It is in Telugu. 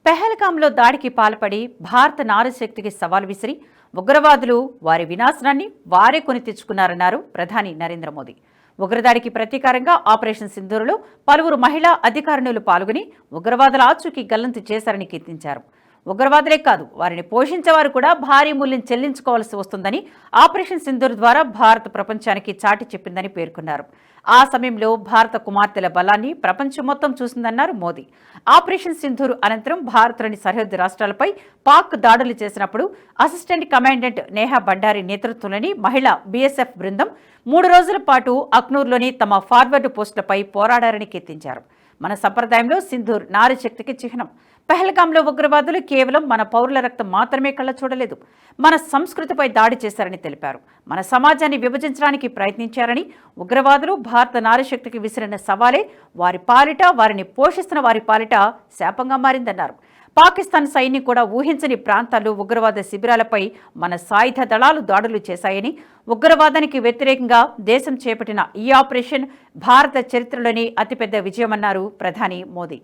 పెహల్గాంలో దాడికి పాల్పడి భారత నారీశక్తికి సవాల్ విసిరి ఉగ్రవాదులు వారి వినాశనాన్ని వారే కొని తెచ్చుకున్నారన్నారు ప్రధాని నరేంద్ర మోదీ. ఉగ్రదాడికి ప్రతీకారంగా ఆపరేషన్ సింధూరులో పలువురు మహిళా అధికారిణులు పాల్గొని ఉగ్రవాదుల ఆచూకీ గల్లంతు చేశారని కీర్తించారు. ఉగ్రవాదులే కాదు, వారిని పోషించేవారు కూడా భారీ మూల్యం చెల్లించుకోవాల్సి వస్తుందని ఆపరేషన్ సింధూర్ ద్వారా భారత్ ప్రపంచానికి చాటి చెప్పిందని పేర్కొన్నారు. ఆ సమయంలో భారత కుమార్తెల బలాన్ని ప్రపంచం మొత్తం చూసిందన్నారు మోదీ. ఆపరేషన్ సింధూర్ అనంతరం భారత్లోని సరిహద్దు రాష్ట్రాలపై పాక్ దాడులు చేసినప్పుడు అసిస్టెంట్ కమాండెంట్ నేహా భండారీ నేతృత్వంలోని మహిళా బీఎస్ఎఫ్ బృందం 3 రోజుల పాటు అక్నూర్లోని తమ ఫార్వర్డ్ పోస్టులపై పోరాడారని కీర్తించారు. మన సంప్రదాయంలో సింధూర్ నారీ శక్తికి చిహ్నం. పెహల్గాంలో ఉగ్రవాదులు కేవలం మన పౌరుల రక్తం మాత్రమే కళ్ళ చూడలేదు, మన సంస్కృతిపై దాడి చేశారని తెలిపారు. మన సమాజాన్ని విభజించడానికి ప్రయత్నించారని, ఉగ్రవాదులు భారత నారీశక్తికి విసిరిన సవాలే వారి పాలిట, వారిని పోషిస్తున్న వారి పాలిట శాపంగా మారిందన్నారు. పాకిస్తాన్ సైన్యం కూడా ఊహించని ప్రాంతాల్లో ఉగ్రవాద శిబిరాలపై మన సాయుధ దళాలు దాడులు చేశాయని, ఉగ్రవాదానికి వ్యతిరేకంగా దేశం చేపట్టిన ఈ ఆపరేషన్ భారత చరిత్రలోని అతిపెద్ద విజయమన్నారు ప్రధాని మోదీ.